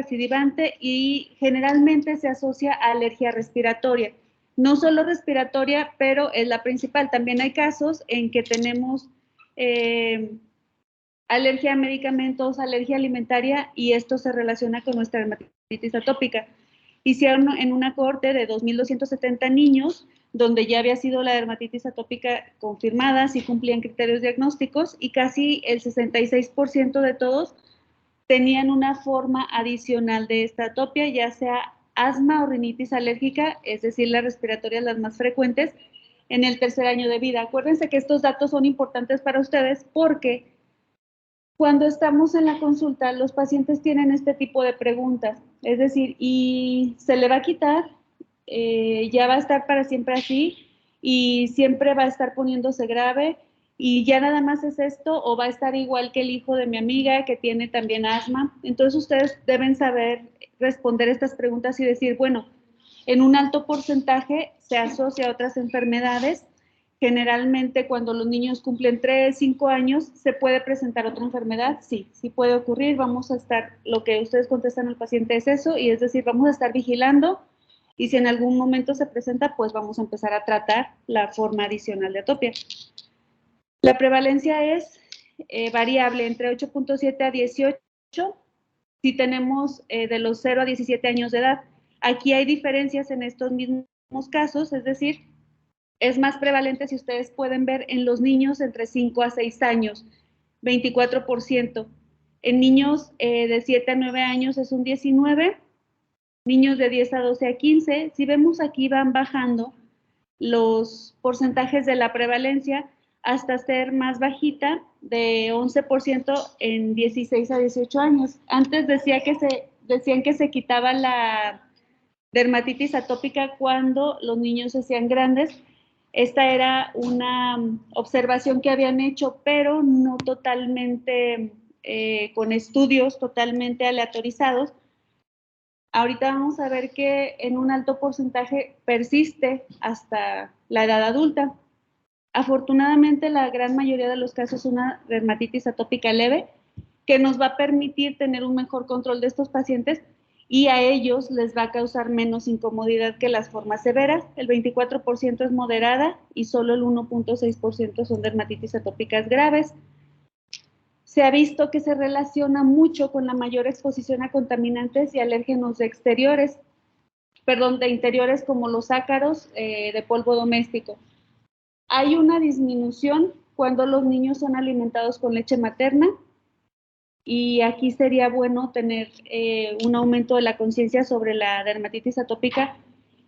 recidivante y generalmente se asocia a alergia respiratoria. No solo respiratoria, pero es la principal. También hay casos en que tenemos alergia a medicamentos, alergia alimentaria, y esto se relaciona con nuestra dermatitis atópica. Hicieron en una cohorte de 2.270 niños, donde ya había sido la dermatitis atópica confirmada, si cumplían criterios diagnósticos, y casi el 66% de todos tenían una forma adicional de esta atopia, ya sea asma o rinitis alérgica, es decir, las respiratorias las más frecuentes, en el tercer año de vida. Acuérdense que estos datos son importantes para ustedes porque cuando estamos en la consulta, los pacientes tienen este tipo de preguntas, es decir, ¿y se le va a quitar? ¿Ya va a estar para siempre así? ¿Y siempre va a estar poniéndose grave? ¿Y ya nada más es esto? ¿O va a estar igual que el hijo de mi amiga que tiene también asma? Entonces ustedes deben saber responder estas preguntas y decir, bueno, en un alto porcentaje se asocia a otras enfermedades. Generalmente cuando los niños cumplen 3, 5 años, ¿se puede presentar otra enfermedad? Sí, sí puede ocurrir. Vamos a estar, lo que ustedes contestan al paciente es eso, y es decir, vamos a estar vigilando, y si en algún momento se presenta, pues vamos a empezar a tratar la forma adicional de atopia. La prevalencia es variable entre 8.7 a 18 si tenemos de los 0 a 17 años de edad. Aquí hay diferencias en estos mismos casos, es decir, es más prevalente, si ustedes pueden ver, en los niños entre 5 a 6 años, 24%. En niños de 7 a 9 años es un 19%, niños de 10 a 12 a 15%. Si vemos aquí van bajando los porcentajes de la prevalencia hasta ser más bajita, de 11% en 16 a 18 años. Antes decían que se quitaba la dermatitis atópica cuando los niños se hacían grandes. Esta era una observación que habían hecho, pero no totalmente con estudios totalmente aleatorizados. Ahorita vamos a ver que en un alto porcentaje persiste hasta la edad adulta. Afortunadamente, la gran mayoría de los casos es una dermatitis atópica leve, que nos va a permitir tener un mejor control de estos pacientes, y a ellos les va a causar menos incomodidad que las formas severas. El 24% es moderada y solo el 1.6% son dermatitis atópicas graves. Se ha visto que se relaciona mucho con la mayor exposición a contaminantes y alérgenos de exteriores, de interiores, como los ácaros de polvo doméstico. Hay una disminución cuando los niños son alimentados con leche materna, y aquí sería bueno tener un aumento de la conciencia sobre la dermatitis atópica.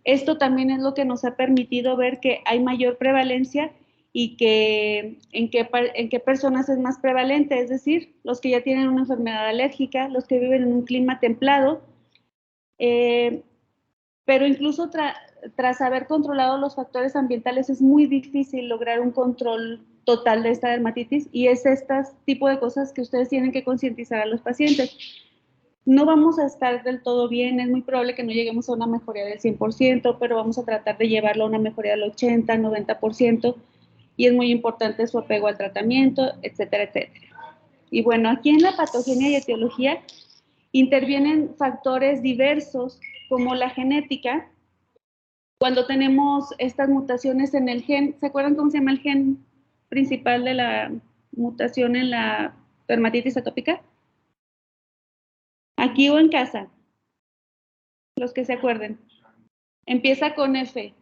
Esto también es lo que nos ha permitido ver que hay mayor prevalencia y que en qué personas es más prevalente, es decir, los que ya tienen una enfermedad alérgica, los que viven en un clima templado, pero incluso tras haber controlado los factores ambientales es muy difícil lograr un control total de esta dermatitis, y es este tipo de cosas que ustedes tienen que concientizar a los pacientes. No vamos a estar del todo bien, es muy probable que no lleguemos a una mejoría del 100%, pero vamos a tratar de llevarlo a una mejoría del 80, 90%, y es muy importante su apego al tratamiento, etcétera, etcétera. Y bueno, aquí en la patogenia y etiología intervienen factores diversos como la genética. Cuando tenemos estas mutaciones en el gen, ¿se acuerdan cómo se llama el gen principal de la mutación en la dermatitis atópica? Aquí o en casa, los que se acuerden. Empieza con F.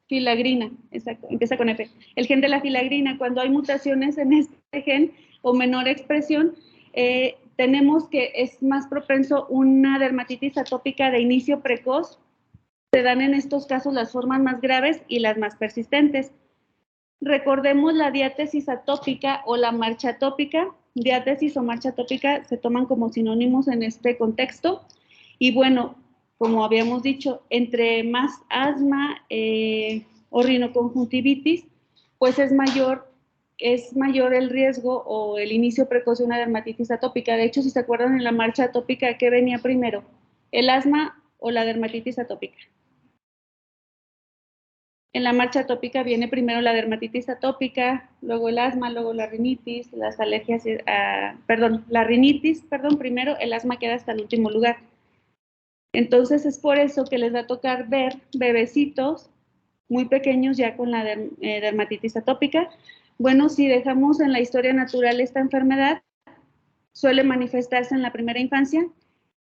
Filagrina, exacto, empieza con F. El gen de la filagrina. Cuando hay mutaciones en este gen o menor expresión, tenemos que es más propenso una dermatitis atópica de inicio precoz. Se dan en estos casos las formas más graves y las más persistentes. Recordemos la diátesis atópica o la marcha atópica. Diátesis o marcha atópica se toman como sinónimos en este contexto. Y bueno, como habíamos dicho, entre más asma o rinoconjuntivitis, pues es mayor el riesgo o el inicio precoz de una dermatitis atópica. De hecho, si se acuerdan, en la marcha atópica, ¿qué venía primero? ¿El asma o la dermatitis atópica? En la marcha atópica viene primero la dermatitis atópica, luego el asma, luego la rinitis, las alergias, la rinitis, primero, el asma queda hasta el último lugar. Entonces es por eso que les va a tocar ver bebecitos muy pequeños ya con la dermatitis atópica. Bueno, si dejamos en la historia natural esta enfermedad, suele manifestarse en la primera infancia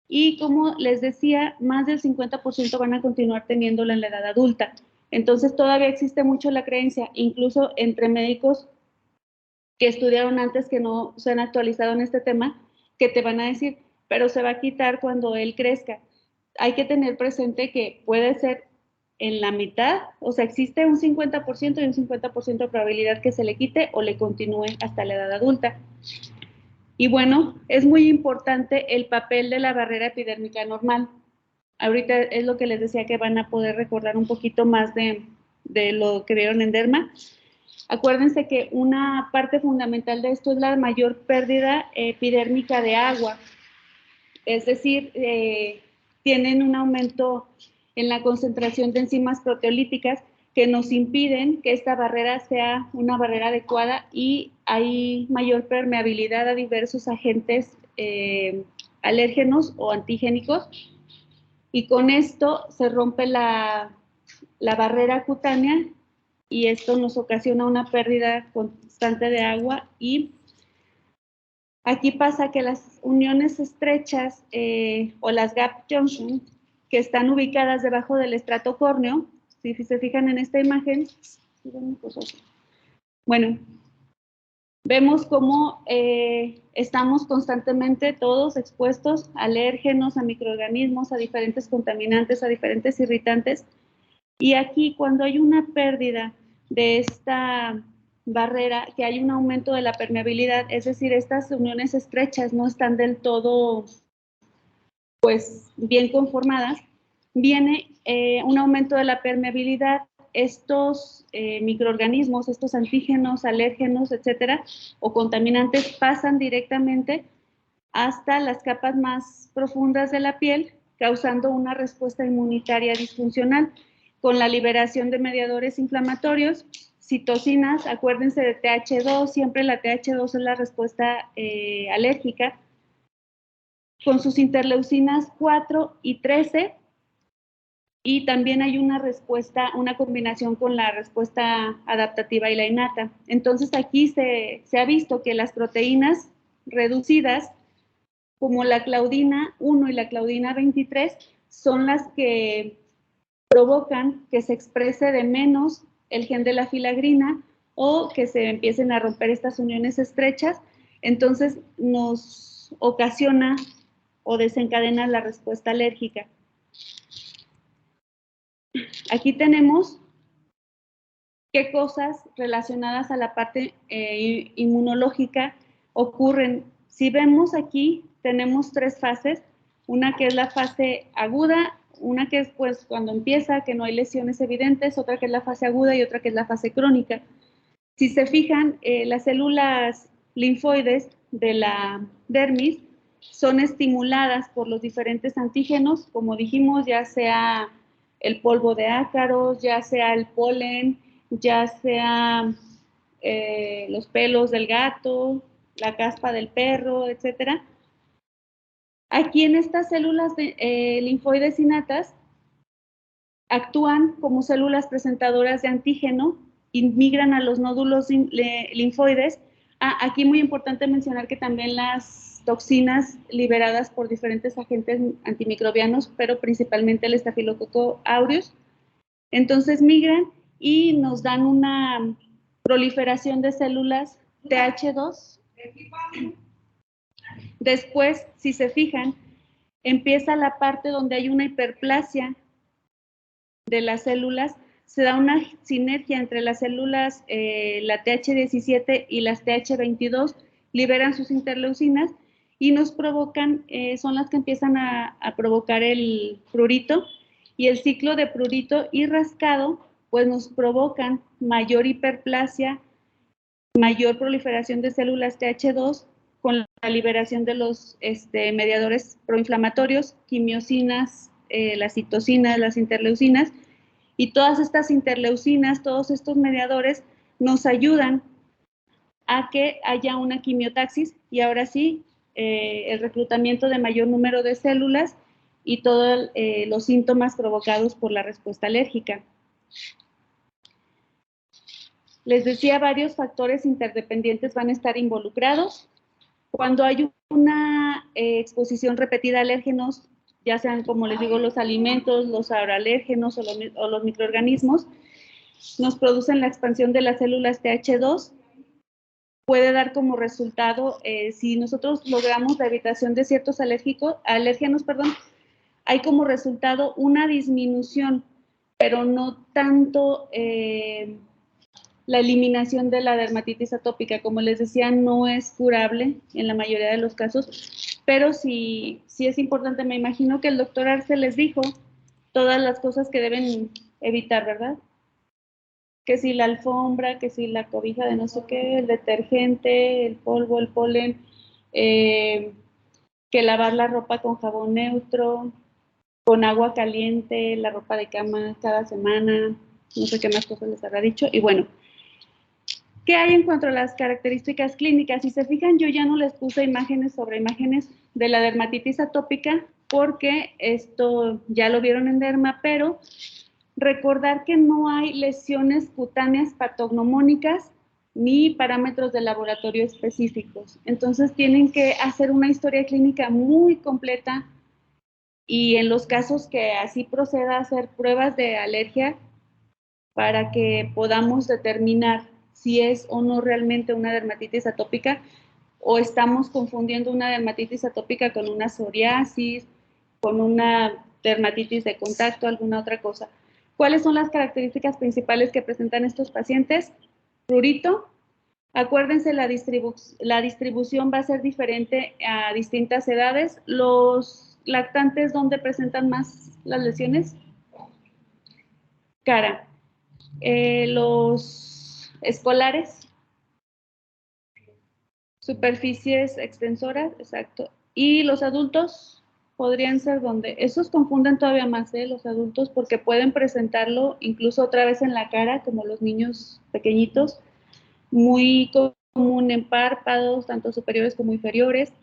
y, como les decía, más del 50% van a continuar teniéndola en la edad adulta. Entonces todavía existe mucho la creencia, incluso entre médicos que estudiaron antes, que no se han actualizado en este tema, que te van a decir, pero se va a quitar cuando él crezca. Hay que tener presente que puede ser en la mitad, o sea, existe un 50% y un 50% de probabilidad que se le quite o le continúe hasta la edad adulta. Y bueno, es muy importante el papel de la barrera epidérmica normal. Ahorita es lo que les decía, que van a poder recordar un poquito más de lo que vieron en Derma. Acuérdense que una parte fundamental de esto es la mayor pérdida epidérmica de agua. Es decir, tienen un aumento en la concentración de enzimas proteolíticas que nos impiden que esta barrera sea una barrera adecuada, y hay mayor permeabilidad a diversos agentes alérgenos o antigénicos, y con esto se rompe la barrera cutánea, y esto nos ocasiona una pérdida constante de agua. Y aquí pasa que las uniones estrechas o las gap junctions, que están ubicadas debajo del estrato córneo, si se fijan en esta imagen, bueno, vemos cómo estamos constantemente todos expuestos a alérgenos, a microorganismos, a diferentes contaminantes, a diferentes irritantes. Y aquí, cuando hay una pérdida de esta barrera, que hay un aumento de la permeabilidad, es decir, estas uniones estrechas no están del todo, pues, bien conformadas, viene un aumento de la permeabilidad. Estos microorganismos, estos antígenos, alérgenos, etcétera, o contaminantes, pasan directamente hasta las capas más profundas de la piel, causando una respuesta inmunitaria disfuncional, con la liberación de mediadores inflamatorios, citocinas. Acuérdense de TH2, siempre la TH2 es la respuesta alérgica, con sus interleucinas 4 y 13, y también hay una respuesta, una combinación con la respuesta adaptativa y la innata. Entonces aquí se ha visto que las proteínas reducidas, como la claudina 1 y la claudina 23, son las que provocan que se exprese de menos el gen de la filagrina, o que se empiecen a romper estas uniones estrechas. Entonces nos ocasiona o desencadena la respuesta alérgica. Aquí tenemos qué cosas relacionadas a la parte inmunológica ocurren. Si vemos aquí, tenemos 3 fases, una que es la fase aguda, una que es, pues, cuando empieza, que no hay lesiones evidentes, otra que es la fase aguda y otra que es la fase crónica. Si se fijan, las células linfoides de la dermis son estimuladas por los diferentes antígenos, como dijimos, ya sea el polvo de ácaros, ya sea el polen, ya sea los pelos del gato, la caspa del perro, etcétera. Aquí en estas células linfoides innatas actúan como células presentadoras de antígeno y migran a los nódulos linfoides. Aquí muy importante mencionar que también las toxinas liberadas por diferentes agentes antimicrobianos, pero principalmente el Staphylococcus aureus, entonces migran y nos dan una proliferación de células TH2. Después, si se fijan, empieza la parte donde hay una hiperplasia de las células, se da una sinergia entre las células, la TH17 y las TH22, liberan sus interleucinas y nos provocan, son las que empiezan a provocar el prurito, y el ciclo de prurito y rascado, pues nos provocan mayor hiperplasia, mayor proliferación de células TH2, con la liberación de los mediadores proinflamatorios, quimiosinas, las citocinas, las interleucinas, Y todas estas interleucinas, todos estos mediadores nos ayudan a que haya una quimiotaxis y ahora sí, el reclutamiento de mayor número de células y todos los síntomas provocados por la respuesta alérgica. Les decía, varios factores interdependientes van a estar involucrados. Cuando hay una exposición repetida a alérgenos, ya sean, como les digo, los alimentos, los aroalérgenos o los microorganismos, nos producen la expansión de las células TH2. Puede dar como resultado, si nosotros logramos la evitación de ciertos alérgenos, hay como resultado una disminución, pero no tanto la eliminación de la dermatitis atópica. Como les decía, no es curable en la mayoría de los casos, pero sí es importante. Me imagino que el doctor Arce les dijo todas las cosas que deben evitar, ¿verdad? Que si la alfombra, que si la cobija de no sé qué, el detergente, el polvo, el polen, que lavar la ropa con jabón neutro, con agua caliente, la ropa de cama cada semana, no sé qué más cosas les habrá dicho. Y bueno, ¿qué hay en cuanto a las características clínicas? Si se fijan, yo ya no les puse imágenes sobre imágenes de la dermatitis atópica, porque esto ya lo vieron en derma, pero recordar que no hay lesiones cutáneas patognomónicas ni parámetros de laboratorio específicos. Entonces tienen que hacer una historia clínica muy completa y en los casos que así proceda a hacer pruebas de alergia para que podamos determinar si es o no realmente una dermatitis atópica o estamos confundiendo una dermatitis atópica con una psoriasis, con una dermatitis de contacto, alguna otra cosa. ¿Cuáles son las características principales que presentan estos pacientes? Prurito. Acuérdense, la distribución va a ser diferente a distintas edades. Los lactantes, ¿dónde presentan más las lesiones? Cara. Los escolares, superficies extensoras, exacto. Y los adultos podrían ser donde, esos confunden todavía más, los adultos, porque pueden presentarlo incluso otra vez en la cara, como los niños pequeñitos, muy común en párpados, tanto superiores como inferiores,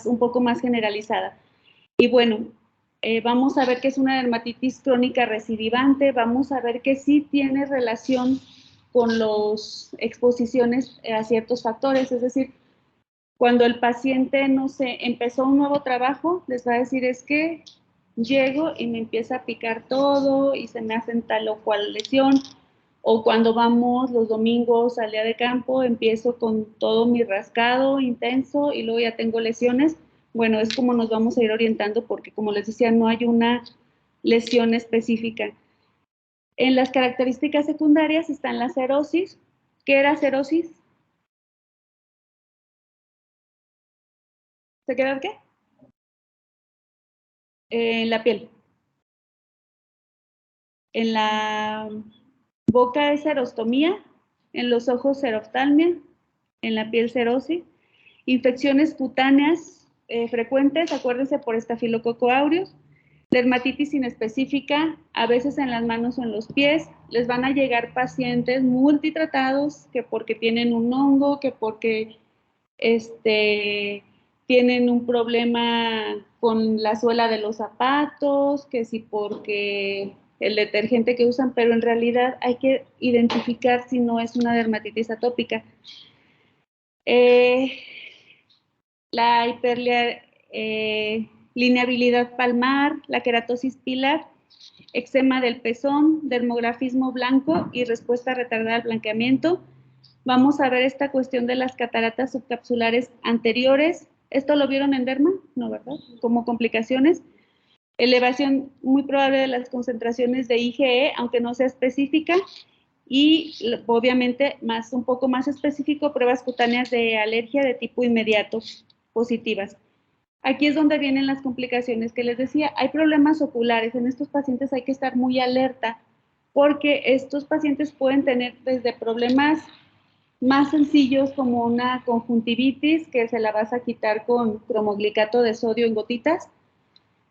un poco más generalizada. Y bueno, vamos a ver que es una dermatitis crónica recidivante, vamos a ver que sí tiene relación con las exposiciones a ciertos factores, es decir, cuando el paciente, no sé, empezó un nuevo trabajo, les va a decir es que llego y me empieza a picar todo y se me hacen tal o cual lesión, o cuando vamos los domingos al día de campo, empiezo con todo mi rascado intenso y luego ya tengo lesiones. Bueno, es como nos vamos a ir orientando porque, como les decía, no hay una lesión específica. En las características secundarias están la cerosis. ¿Qué era cerosis? ¿Se queda qué? En la piel. En la boca es serostomía, en los ojos seroftalmia, en la piel cerosis. Infecciones cutáneas frecuentes, acuérdense, por estafilococo aureus. Dermatitis inespecífica, a veces en las manos o en los pies. Les van a llegar pacientes multitratados que porque tienen un hongo, que porque tienen un problema con la suela de los zapatos, que si porque el detergente que usan, pero en realidad hay que identificar si no es una dermatitis atópica. La hiperlineabilidad palmar, la queratosis pilar, eczema del pezón, dermografismo blanco y respuesta retardada al blanqueamiento. Vamos a ver esta cuestión de las cataratas subcapsulares anteriores. ¿Esto lo vieron en derma? No, ¿verdad? Como complicaciones. Elevación muy probable de las concentraciones de IgE, aunque no sea específica. Y obviamente un poco más específico, pruebas cutáneas de alergia de tipo inmediato positivas. Aquí es donde vienen las complicaciones que les decía. Hay problemas oculares. En estos pacientes hay que estar muy alerta porque estos pacientes pueden tener desde problemas más sencillos como una conjuntivitis que se la vas a quitar con cromoglicato de sodio en gotitas,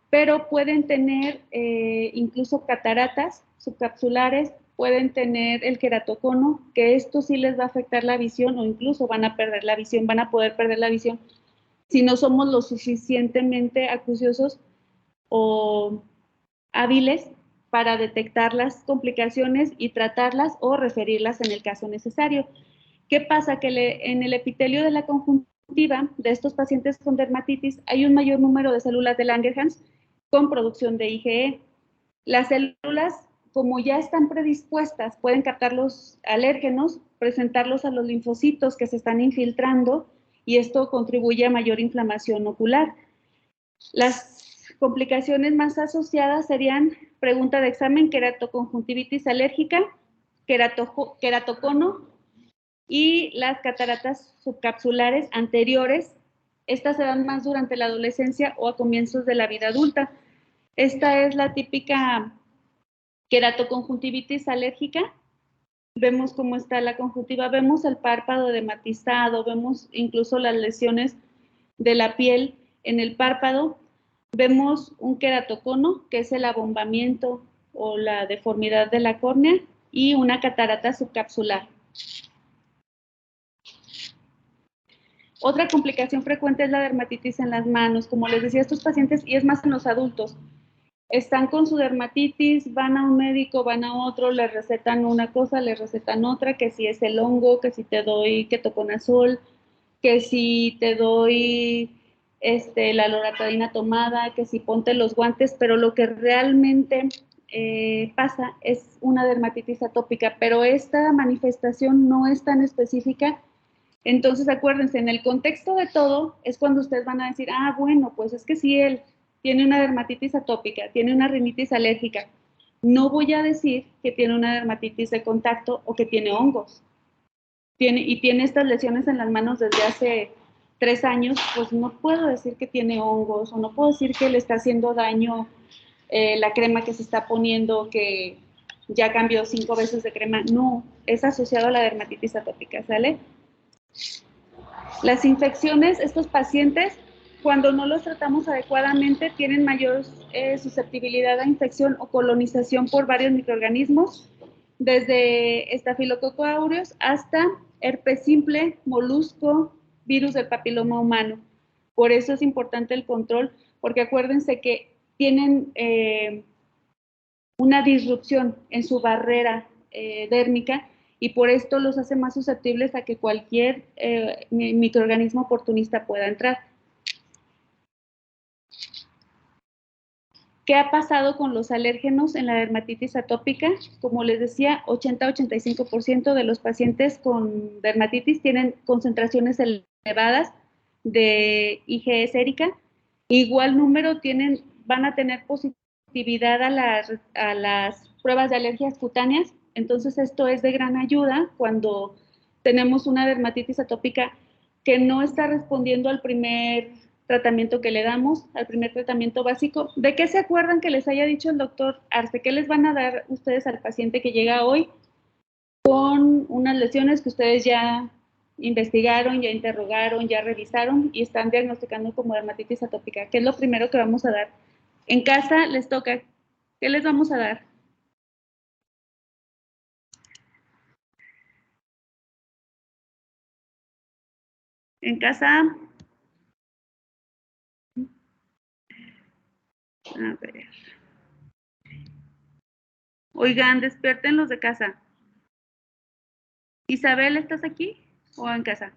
pero pueden tener incluso cataratas subcapsulares, pueden tener el queratocono, que esto sí les va a afectar la visión o incluso van a perder la visión, van a poder perder la visión si no somos lo suficientemente acuciosos o hábiles para detectar las complicaciones y tratarlas o referirlas en el caso necesario. ¿Qué pasa? Que en el epitelio de la conjuntiva de estos pacientes con dermatitis hay un mayor número de células de Langerhans con producción de IgE. Las células, como ya están predispuestas, pueden captar los alérgenos, presentarlos a los linfocitos que se están infiltrando y esto contribuye a mayor inflamación ocular. Las complicaciones más asociadas serían pregunta de examen, queratoconjuntivitis alérgica, queratocono y las cataratas subcapsulares anteriores. Estas se dan más durante la adolescencia o a comienzos de la vida adulta. Esta es la típica queratoconjuntivitis alérgica. Vemos cómo está la conjuntiva, vemos el párpado edematizado, vemos incluso las lesiones de la piel en el párpado. Vemos un queratocono, que es el abombamiento o la deformidad de la córnea, y una catarata subcapsular. Otra complicación frecuente es la dermatitis en las manos. Como les decía, estos pacientes, y es más en los adultos, están con su dermatitis, van a un médico, van a otro, les recetan una cosa, les recetan otra, que si es el hongo, que si te doy ketoconazol, que si te doy la loratadina tomada, que si ponte los guantes, pero lo que realmente pasa es una dermatitis atópica, pero esta manifestación no es tan específica. Entonces, acuérdense, en el contexto de todo es cuando ustedes van a decir, ah, bueno, pues es que si él tiene una dermatitis atópica, tiene una rinitis alérgica, no voy a decir que tiene una dermatitis de contacto o que tiene hongos. Tiene estas lesiones en las manos desde hace 3 años, pues no puedo decir que tiene hongos o no puedo decir que le está haciendo daño la crema que se está poniendo, que ya cambió 5 veces de crema. No, es asociado a la dermatitis atópica, ¿sale? Las infecciones, estos pacientes, cuando no los tratamos adecuadamente, tienen mayor susceptibilidad a infección o colonización por varios microorganismos, desde Staphylococcus aureus hasta herpes simple, molusco, virus del papiloma humano. Por eso es importante el control, porque acuérdense que tienen una disrupción en su barrera dérmica y por esto los hace más susceptibles a que cualquier microorganismo oportunista pueda entrar. ¿Qué ha pasado con los alérgenos en la dermatitis atópica? Como les decía, 80-85% de los pacientes con dermatitis tienen concentraciones elevadas de IgE sérica. Igual número van a tener positividad a las pruebas de alergias cutáneas. Entonces, esto es de gran ayuda cuando tenemos una dermatitis atópica que no está respondiendo al primer tratamiento que le damos, al primer tratamiento básico. ¿De qué se acuerdan que les haya dicho el doctor Arce? ¿Qué les van a dar ustedes al paciente que llega hoy con unas lesiones que ustedes ya investigaron, ya interrogaron, ya revisaron y están diagnosticando como dermatitis atópica? ¿Qué es lo primero que vamos a dar? En casa les toca, ¿qué les vamos a dar? En casa, a ver. Oigan, despierten los de casa. Isabel, ¿estás aquí o en casa?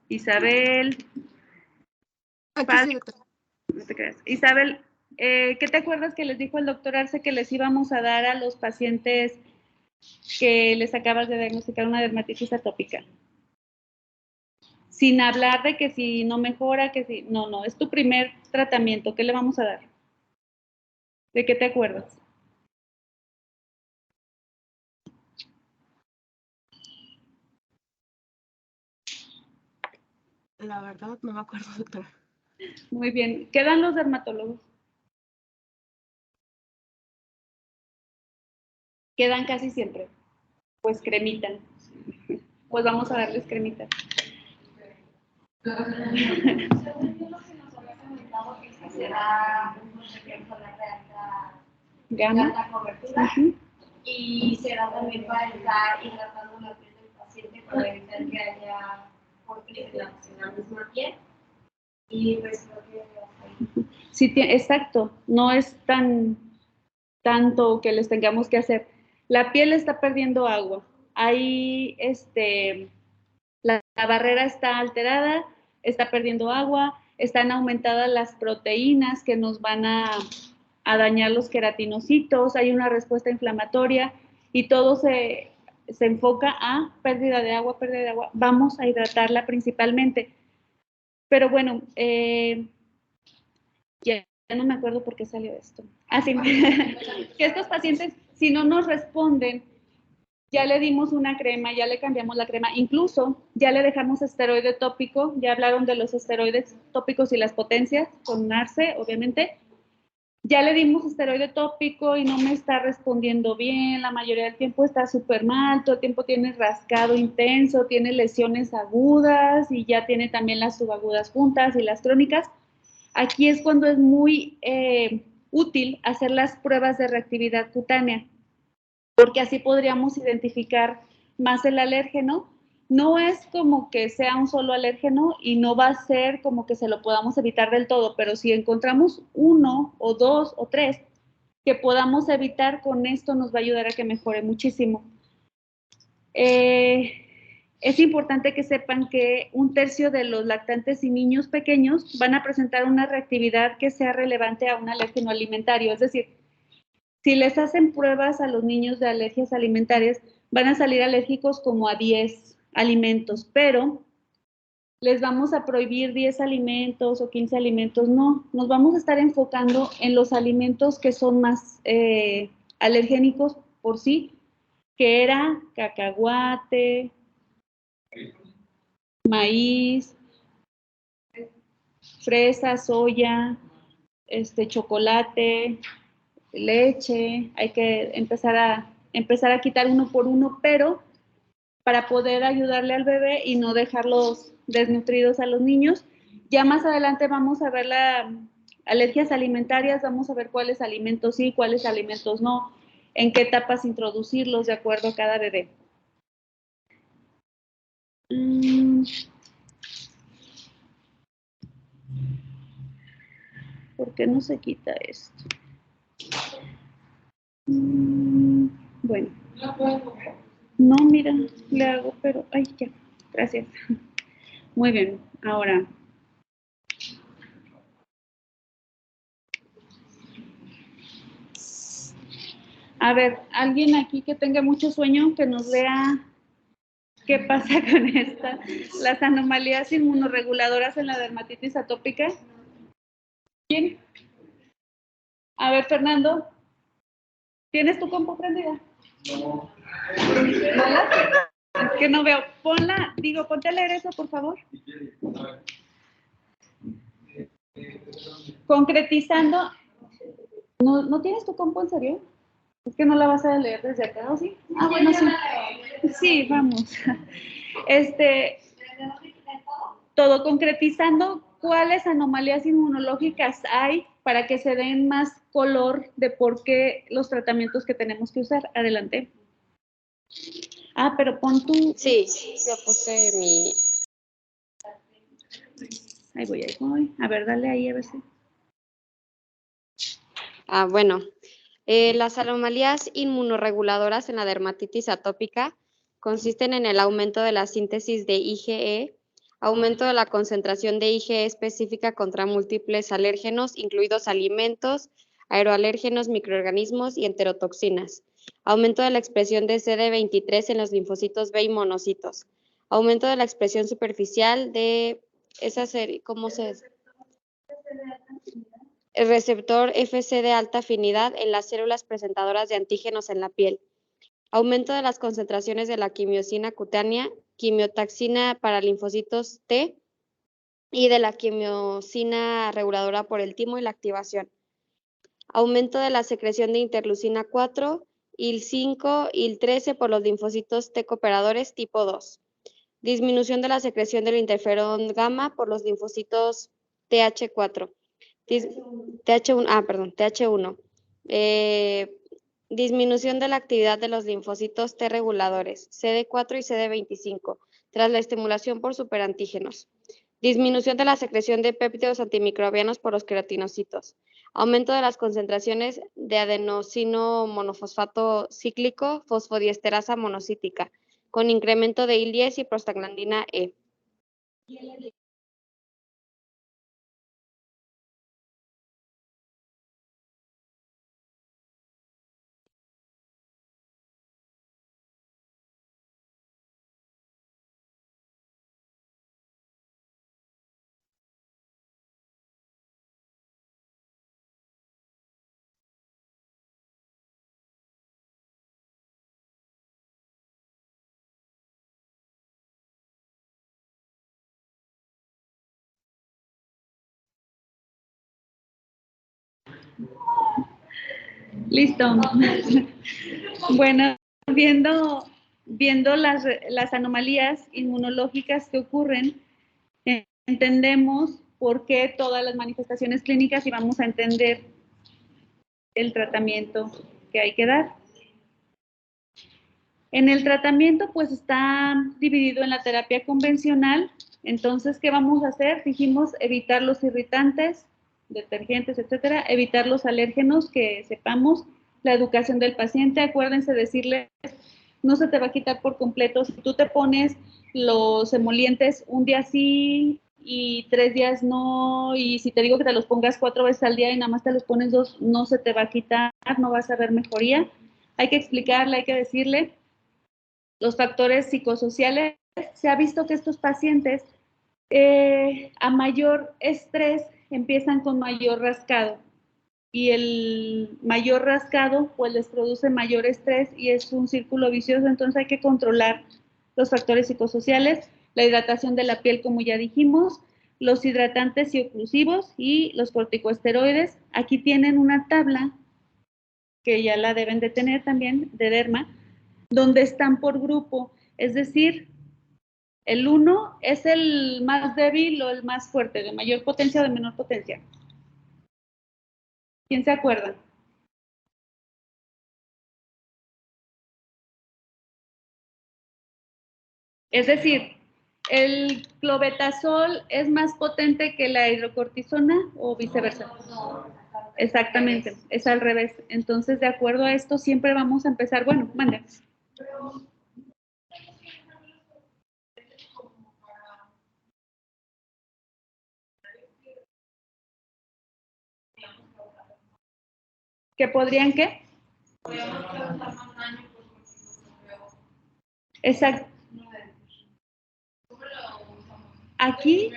Isabel. Aquí sí, doctor. No te creas. Isabel, ¿qué te acuerdas que les dijo el doctor Arce que les íbamos a dar a los pacientes que les acabas de diagnosticar una dermatitis atópica? Sin hablar de que si no mejora, que si... No, es tu primer tratamiento. ¿Qué le vamos a dar? ¿De qué te acuerdas? La verdad no me acuerdo, doctora. Muy bien. ¿Quedan los dermatólogos? Quedan casi siempre. Pues cremita. Pues vamos a darles cremita. comentado que sí se da unos solar de Gamma. alta cobertura y se da también para estar hidratando la piel del paciente para evitar que haya cortes en la misma piel. Y pues creo que sí, exacto, no es tanto que les tengamos que hacer. La piel está perdiendo agua. Ahí la barrera está alterada, está perdiendo agua, están aumentadas las proteínas que nos van a dañar los queratinocitos, hay una respuesta inflamatoria y todo se enfoca a pérdida de agua. Vamos a hidratarla principalmente. Pero bueno, ya no me acuerdo por qué salió esto. Sí, que estos pacientes, si no nos responden, ya le dimos una crema, ya le cambiamos la crema, incluso ya le dejamos esteroide tópico, ya hablaron de los esteroides tópicos y las potencias, con Narce, obviamente. Ya le dimos esteroide tópico y no me está respondiendo bien, la mayoría del tiempo está súper mal, todo el tiempo tiene rascado intenso, tiene lesiones agudas y ya tiene también las subagudas juntas y las crónicas. Aquí es cuando es muy útil hacer las pruebas de reactividad cutánea, porque así podríamos identificar más el alérgeno. No es como que sea un solo alérgeno y no va a ser como que se lo podamos evitar del todo, pero si encontramos 1 o 2 o 3 que podamos evitar, con esto nos va a ayudar a que mejore muchísimo. Es importante que sepan que 1/3 de los lactantes y niños pequeños van a presentar una reactividad que sea relevante a un alérgeno alimentario. Es decir, si les hacen pruebas a los niños de alergias alimentarias, van a salir alérgicos como a 10 alimentos, pero les vamos a prohibir 10 alimentos o 15 alimentos. No, nos vamos a estar enfocando en los alimentos que son más alergénicos por sí, que era cacahuate, maíz, fresa, soya, chocolate, leche. Hay que empezar a quitar uno por uno, pero para poder ayudarle al bebé y no dejarlos desnutridos a los niños. Ya más adelante vamos a ver las alergias alimentarias, vamos a ver cuáles alimentos sí, cuáles alimentos no, en qué etapas introducirlos de acuerdo a cada bebé. ¿Por qué no se quita esto? Bueno. No, mira, le hago, pero, ay, ya, gracias. Muy bien, ahora. A ver, alguien aquí que tenga mucho sueño, que nos vea qué pasa con las anomalías inmunorreguladoras en la dermatitis atópica. ¿Quién? A ver, Fernando, ¿tienes tu compu prendida? No. ¿Hola? Es que no veo. Ponte a leer eso, por favor. Concretizando. ¿No tienes tu compu en serio? Es que no la vas a leer desde acá, ¿o sí? Ah, bueno, sí. Sí, vamos. Todo concretizando, ¿cuáles anomalías inmunológicas hay para que se den más color de por qué los tratamientos que tenemos que usar? Adelante. Ah, pero pon tu... Sí, ya puse mi... Ahí voy. A ver, dale ahí a ver si... Bueno, las anomalías inmunorreguladoras en la dermatitis atópica consisten en el aumento de la síntesis de IgE, aumento de la concentración de IgE específica contra múltiples alérgenos, incluidos alimentos, aeroalérgenos, microorganismos y enterotoxinas, aumento de la expresión de CD23 en los linfocitos B y monocitos, aumento de la expresión superficial de esa serie, ¿cómo se dice? El receptor Fc de alta afinidad en las células presentadoras de antígenos en la piel. Aumento de las concentraciones de la quimiosina cutánea, quimiotaxina para linfocitos T y de la quimiosina reguladora por el timo y la activación. Aumento de la secreción de interleucina 4, IL-5, IL-13 por los linfocitos T cooperadores tipo 2. Disminución de la secreción del interferón gamma por los linfocitos TH4. TH1. Disminución de la actividad de los linfocitos T reguladores, CD4 y CD25, tras la estimulación por superantígenos. Disminución de la secreción de péptidos antimicrobianos por los queratinocitos. Aumento de las concentraciones de adenosino monofosfato cíclico, fosfodiesterasa monocítica, con incremento de IL-10 y prostaglandina E. Listo. Bueno, viendo las anomalías inmunológicas que ocurren, entendemos por qué todas las manifestaciones clínicas y vamos a entender el tratamiento que hay que dar. En el tratamiento, pues está dividido en la terapia convencional. Entonces, ¿qué vamos a hacer? Dijimos evitar los irritantes, detergentes, etcétera, evitar los alérgenos que sepamos, la educación del paciente. Acuérdense decirles, no se te va a quitar por completo. Si tú te pones los emolientes un día sí y 3 días no, y si te digo que te los pongas 4 veces al día y nada más te los pones 2, no se te va a quitar, no vas a ver mejoría. Hay que explicarle, hay que decirle. Los factores psicosociales, se ha visto que estos pacientes a mayor estrés empiezan con mayor rascado y el mayor rascado pues les produce mayor estrés y es un círculo vicioso, entonces hay que controlar los factores psicosociales, la hidratación de la piel como ya dijimos, los hidratantes y oclusivos y los corticosteroides. Aquí tienen una tabla que ya la deben de tener también de derma, donde están por grupo, es decir, el 1 es el más débil o el más fuerte, de mayor potencia o de menor potencia. ¿Quién se acuerda? Es decir, ¿el clobetasol es más potente que la hidrocortisona o viceversa? Exactamente, es al revés. Entonces, de acuerdo a esto, siempre vamos a empezar, bueno, mande. ¿Que podrían qué? Exacto. Aquí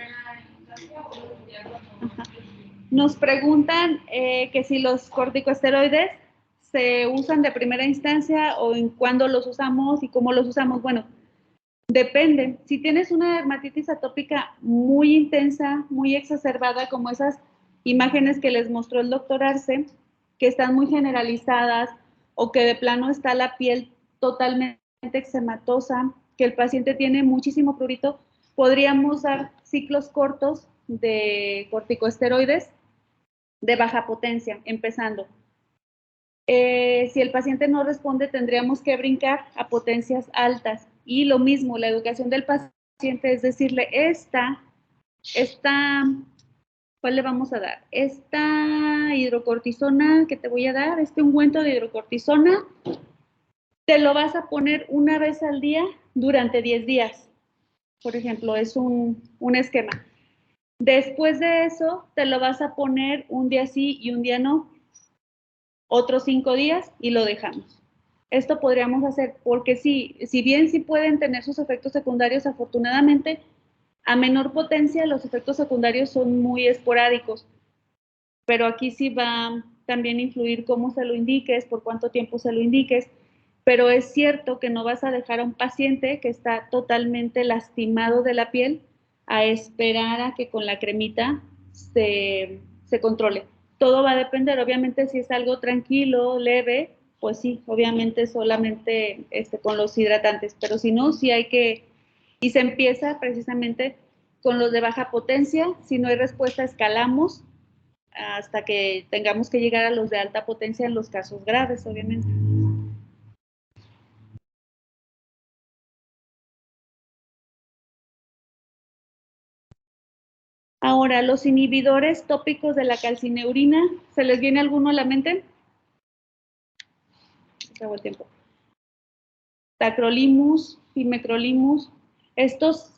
nos preguntan que si los corticosteroides se usan de primera instancia o en cuándo los usamos y cómo los usamos. Bueno, depende. Si tienes una dermatitis atópica muy intensa, muy exacerbada, como esas imágenes que les mostró el doctor Arce, que están muy generalizadas o que de plano está la piel totalmente eczematosa, que el paciente tiene muchísimo prurito, podríamos dar ciclos cortos de corticosteroides de baja potencia, empezando. Si el paciente no responde, tendríamos que brincar a potencias altas. Y lo mismo, la educación del paciente es decirle, ¿cuál le vamos a dar? Esta hidrocortisona que te voy a dar, este ungüento de hidrocortisona, te lo vas a poner una vez al día durante 10 días. Por ejemplo, es un esquema. Después de eso, te lo vas a poner un día sí y un día no. Otros 5 días y lo dejamos. Esto podríamos hacer porque si bien sí pueden tener sus efectos secundarios, afortunadamente, a menor potencia los efectos secundarios son muy esporádicos, pero aquí sí va también a influir cómo se lo indiques, por cuánto tiempo se lo indiques, pero es cierto que no vas a dejar a un paciente que está totalmente lastimado de la piel a esperar a que con la cremita se controle. Todo va a depender, obviamente si es algo tranquilo, leve, pues sí, obviamente solamente con los hidratantes, pero si no, sí hay que, y se empieza precisamente con los de baja potencia, si no hay respuesta escalamos hasta que tengamos que llegar a los de alta potencia en los casos graves, obviamente. Ahora, los inhibidores tópicos de la calcineurina, ¿se les viene alguno a la mente? Acabó el tiempo. Tacrolimus, pimecrolimus, estos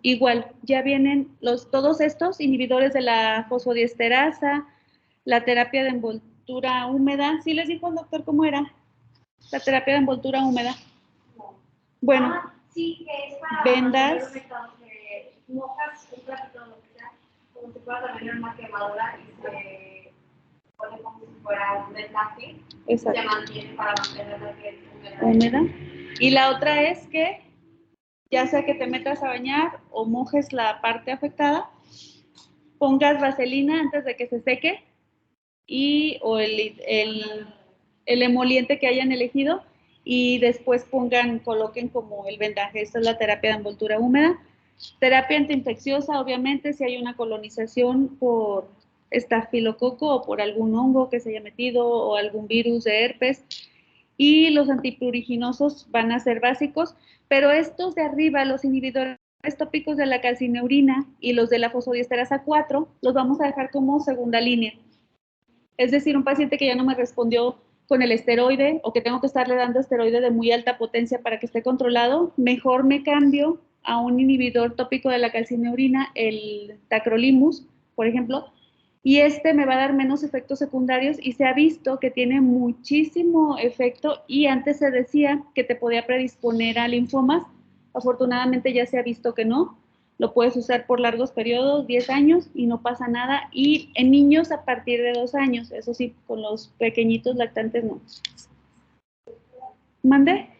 igual, ya vienen todos estos inhibidores de la fosfodiesterasa, la terapia de envoltura húmeda. ¿Sí les dijo el doctor cómo era? La terapia de envoltura húmeda. Bueno, sí, que es para vendas. Mojas un platito, lo que sea, como si fuera también una quemadura y se pone como si fuera un vendaje. Exacto. Se mantiene para mantener la piel húmeda. Y la otra es que, ya sea que te metas a bañar o mojes la parte afectada, pongas vaselina antes de que se seque o el emoliente que hayan elegido y después coloquen como el vendaje. Esta es la terapia de envoltura húmeda. Terapia antiinfecciosa, obviamente, si hay una colonización por estafilococo o por algún hongo que se haya metido o algún virus de herpes. Y los antipruriginosos van a ser básicos, pero estos de arriba, los inhibidores tópicos de la calcineurina y los de la fosfodiesterasa 4, los vamos a dejar como segunda línea. Es decir, un paciente que ya no me respondió con el esteroide o que tengo que estarle dando esteroide de muy alta potencia para que esté controlado, mejor me cambio a un inhibidor tópico de la calcineurina, el tacrolimus, por ejemplo, y este me va a dar menos efectos secundarios y se ha visto que tiene muchísimo efecto y antes se decía que te podía predisponer a linfomas. Afortunadamente ya se ha visto que no. Lo puedes usar por largos periodos, 10 años, y no pasa nada. Y en niños a partir de 2 años, eso sí, con los pequeñitos lactantes no. ¿Mande?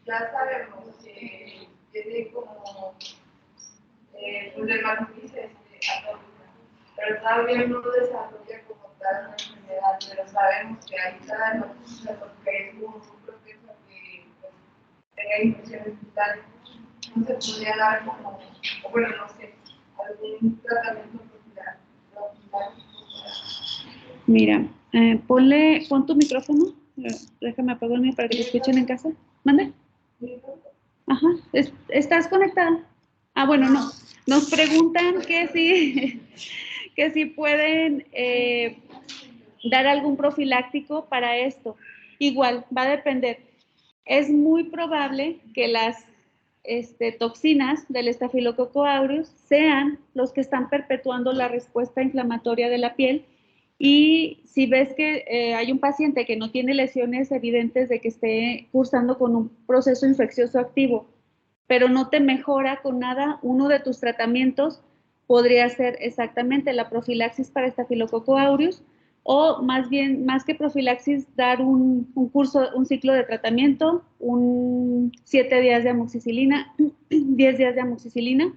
Ya sabemos que tiene como un dermatitis atópica, pero todavía no desarrolla como tal una enfermedad, pero sabemos que ahí está dermatitis atópica es un proceso que tenga infecciones vitales. No se podría dar como, o bueno, no sé, algún tratamiento profiláctico. Mira, pon tu micrófono. Déjame apagar el mío para que te escuchen en casa. ¿Mande? Ajá, ¿estás conectada? Ah, bueno, no. Nos preguntan que si pueden dar algún profiláctico para esto. Igual, va a depender. Es muy probable que las toxinas del Staphylococcus aureus sean los que están perpetuando la respuesta inflamatoria de la piel. Y si ves que hay un paciente que no tiene lesiones evidentes de que esté cursando con un proceso infeccioso activo, pero no te mejora con nada, uno de tus tratamientos podría ser exactamente la profilaxis para Staphylococcus aureus, o más bien, más que profilaxis, dar un ciclo de tratamiento, 7 días de amoxicilina, 10 días de amoxicilina.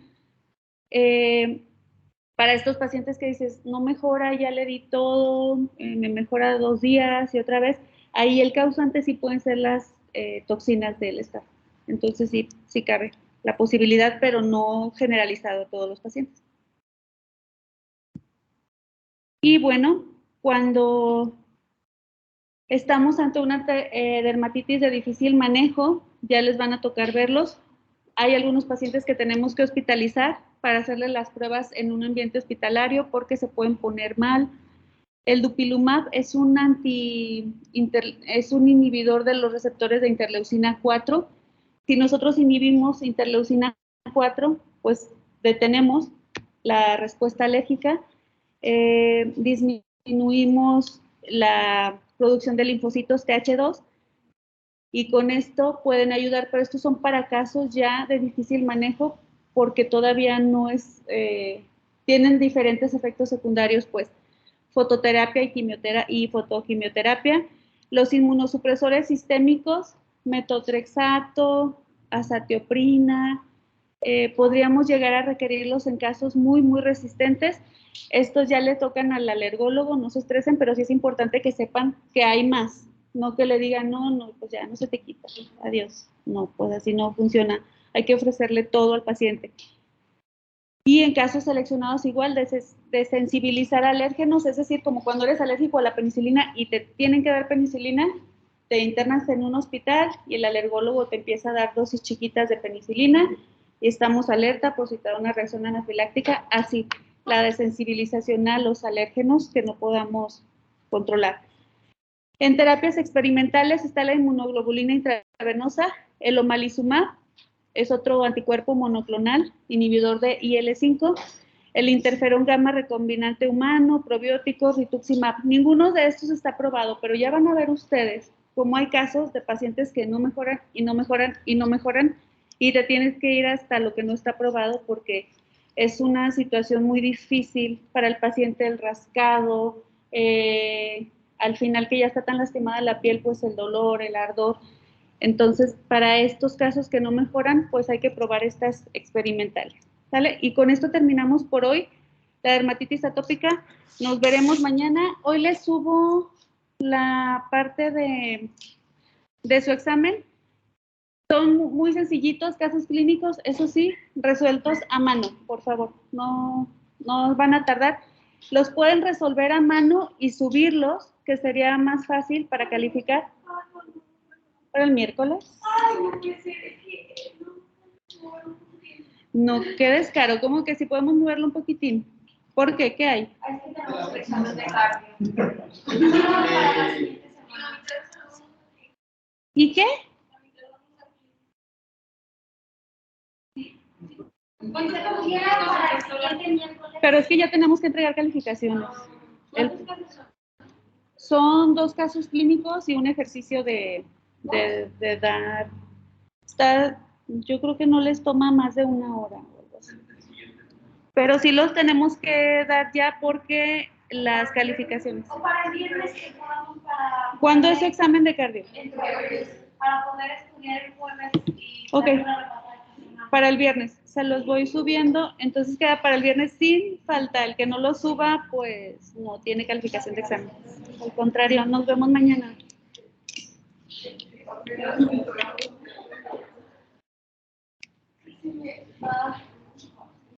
Para estos pacientes que dices, no mejora, ya le di todo, me mejora 2 días y otra vez, ahí el causante sí pueden ser las toxinas del staph. Entonces sí cabe la posibilidad, pero no generalizado a todos los pacientes. Y bueno, cuando estamos ante una dermatitis de difícil manejo, ya les van a tocar verlos. Hay algunos pacientes que tenemos que hospitalizar para hacerles las pruebas en un ambiente hospitalario porque se pueden poner mal. El dupilumab es un inhibidor de los receptores de interleucina 4. Si nosotros inhibimos interleucina 4, pues detenemos la respuesta alérgica, disminuimos la producción de linfocitos TH2 y con esto pueden ayudar, pero estos son para casos ya de difícil manejo porque todavía no tienen diferentes efectos secundarios, pues fototerapia y fotoquimioterapia. Los inmunosupresores sistémicos, metotrexato, azatioprina, podríamos llegar a requerirlos en casos muy, muy resistentes. Estos ya le tocan al alergólogo, no se estresen, pero sí es importante que sepan que hay más. No que le digan, no, pues ya no se te quita, adiós. No, pues así no funciona. Hay que ofrecerle todo al paciente. Y en casos seleccionados igual de sensibilizar alérgenos, es decir, como cuando eres alérgico a la penicilina y te tienen que dar penicilina, te internas en un hospital y el alergólogo te empieza a dar dosis chiquitas de penicilina y estamos alerta por si te da una reacción anafiláctica, así, la desensibilización a los alérgenos que no podamos controlar. En terapias experimentales está la inmunoglobulina intravenosa, el omalizumab, es otro anticuerpo monoclonal, inhibidor de IL-5, el interferón gamma recombinante humano, probióticos, rituximab. Ninguno de estos está aprobado, pero ya van a ver ustedes cómo hay casos de pacientes que no mejoran y no mejoran y no mejoran y te tienes que ir hasta lo que no está aprobado porque es una situación muy difícil para el paciente, el rascado, al final que ya está tan lastimada la piel, pues el dolor, el ardor. Entonces, para estos casos que no mejoran, pues hay que probar estas experimentales, ¿sale? Y con esto terminamos por hoy la dermatitis atópica. Nos veremos mañana. Hoy les subo la parte de su examen. Son muy sencillitos, casos clínicos, eso sí, resueltos a mano, por favor. No van a tardar. Los pueden resolver a mano y subirlos, que sería más fácil para calificar. ¿Para el miércoles? No, qué descaro, como que si podemos moverlo un poquitín. ¿Por qué? ¿Qué hay? Es que tenemos examen de cardio. ¿Y qué? Pues se considera para el siguiente miércoles. Pero es que ya tenemos que entregar calificaciones. ¿Cuántos casos son? Son 2 casos clínicos y un ejercicio de dar. Yo creo que no les toma más de 1 hora. Pero sí los tenemos que dar ya porque las calificaciones. O para el viernes que podamos para... ¿Cuándo es su examen de cardio? Para poder estudiar el jueves y... Ok. dar una repasada esta semana. Para el viernes, se los voy subiendo, entonces queda para el viernes sin falta. El que no lo suba, pues no tiene calificación de examen. Al contrario, nos vemos mañana.